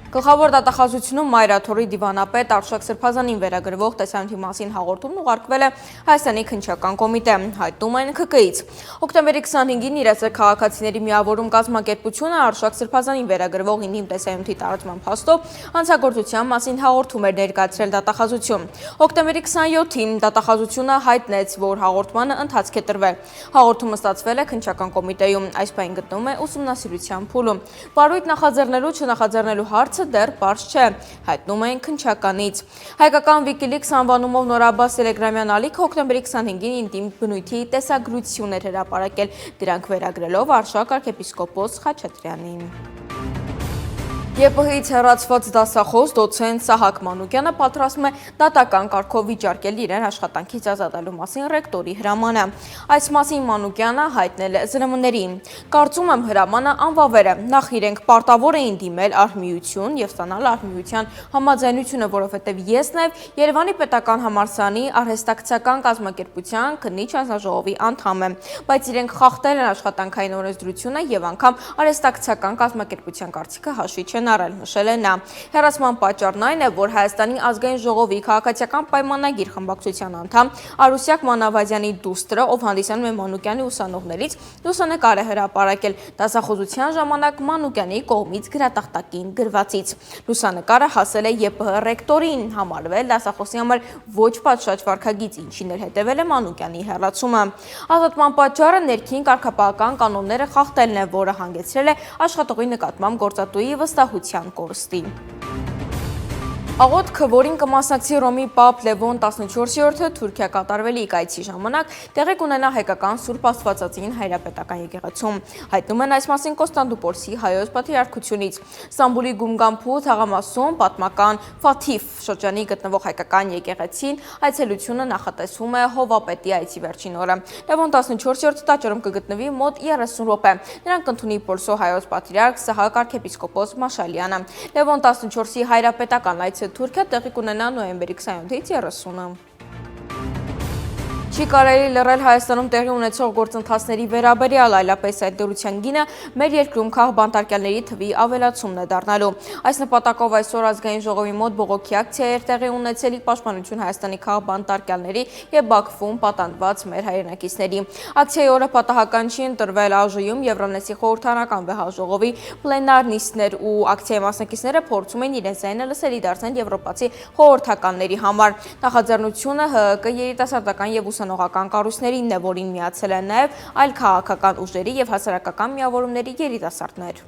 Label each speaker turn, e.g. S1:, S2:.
S1: Գլխավոր դատախազությունում Մայրաթորի դիվանապետ Արշակ Սրբազանին վերագրվող տեսանյութի մասին հաղորդումն ուղարկվել է Հայաստանի քննչական կոմիտե, հայտնում են ՔԿ-ից։ Հոկտեմբերի 25-ին իրացել քաղաքացիների միավորում կազմակերպությունը Արշակ Սրբազանին վերագրվող ինիմ տեսանյութի տարածման փաստով հանցագործության մասին հաղորդում էր ներկայացրել դատախազություն։ Հոկտեմբերի 27-ին դատախազությունը հայտնեց, որ հաղորդմանը ընթացք է տրվել։ Հաղորդումը ստացվել է քննչական կոմիտեում, այս պահին գտնվում է ուսումնասիրության փուլում։ Պարույտ նախաձեռնելու չնախաձեռնելու հարցը դեռ պարզ չէ, հայտնում են քննչականից։ Հայկական Wikileaks անվանումով Նորաբաց տելեգրամյան ալիքը հոկտեմբերի 25-ին ինտիմ բնույթի տեսագրություն էր հրապարակել, դրանք վերագրելով Արշակ arczepiskopos Խաչատրյանին։ ԵՊՀ-ից հեռացված դասախոս դոցենտ Սահակ Մանուկյանը պատրաստվում է դատական կարգով վիճարկել իրեն աշխատանքից ազատելու մասին ռեկտորի հրամանը։ Այս մասին Մանուկյանը հայտնել է ԶՐՄ-ներին։ Կարծում եմ հրամանը անվավեր է, նախ իրենք պարտավոր էին դիմել արհմիություն եւ ստանալ արհմիության համաձայնությունը, որովհետեւ ես նաեւ Երևանի պետական համալսարանի արհեստակցական կազմակերպության քննիչ հանձնաժողովի անդամ եմ, բայց իրենք խախտել են աշխատանքային օրենսդրությունը եւ անգամ արհեստակցական կազմակերպության կարծիքը հաշվի չեն առել, նշել է նա։ Հեռացման պատճառն այն է, որ Հայաստանի ազգային ժողովի քաղաքացիական պայմանագիր խմբակցության անդամ Արուսյակ Մանավազյանի դուստրը, ով հանդիսանում է Մանուկյանի ուսանողներից, լուսանկար է հրապարակել դասախոսության ժամանակ Մանուկյանի կողմից գրատախտակին գրվածից։ Լուսանկարը հասել է ԵՊՀ ռեկտորին, համարվել դասախոսի համար ոչ պատշաճ վարքագիծ, ինչին էլ հետևել է Մանուկյանի հեռացումը։ Ազատման պատճառը ներքին կարգապահական կանոնները խախտելն է, որը հանգեցրել է աշխատողի նկատմամբ գործատուի վստահության կորստի։ Աղոթքը, որին կմասնակցի Ռոմի Պապ Լևոն 14-րդը Թուրքիա կատարվելիք այցի ժամանակ տեղի կունենա հայկական Սուրբ Աստվածածին հայրապետական եկեղեցում, հայտնում են այս մասին Կոստանդնուպոլսի հայոց պատրիարքությունից։ Ստամբուլի Գումգամփու թաղամասում պատմական Ֆաթիֆ շրջանի գտնվող հայկական եկեղեցին այցելությունը նախատեսվում է հովվապետի այցի վերջին օրը։ Լևոն 14-րդը տաճարում կգտնվի մոտ 30 րոպե։ Նրան կընդունի Պոլսո հայոց պատրիարք Սահակ arczepiskopos Մաշալյանը։ Լևոն 14-ի հայրապետական այցը Թուրքիա տեղի կունենա նոյեմբերի 27-ից 30-ը։ Չի կարելի լռել Հայաստանում տեղի ունեցող գործընթացների վերաբերյալ, այլապես այդ դրության գինը մեր երկրում քաղբանտարկյալների թվի ավելացումն է դառնալու։ Այս նպատակով այսօր ազգային ժողովի մոտ բողոքի ակցիա էր տեղի ունեցել Պաշտպանություն Հայաստանի քաղբանտարկյալների եւ Բաքվում պատանդված մեր հայրենակիցների։ Ակցիայի օրը պատահական չի ընտրվել ԱԺ-ում Եվրանեսի խորհրդարանական վեհաժողովի պլենար նիստներ ու ակցիայի մասնակիցները փորձում են իրենց ձայնը լսելի դարձնել եվրոպացի խորհրդականների համար։ Նախաձեռնությունը ՀՀԿ երիտասարդական եւ ուսանողական կառույցներին է, որին միացել են նաև այլ քաղաքական ուժերի եւ հասարակական միավորումների երիտասարդներ։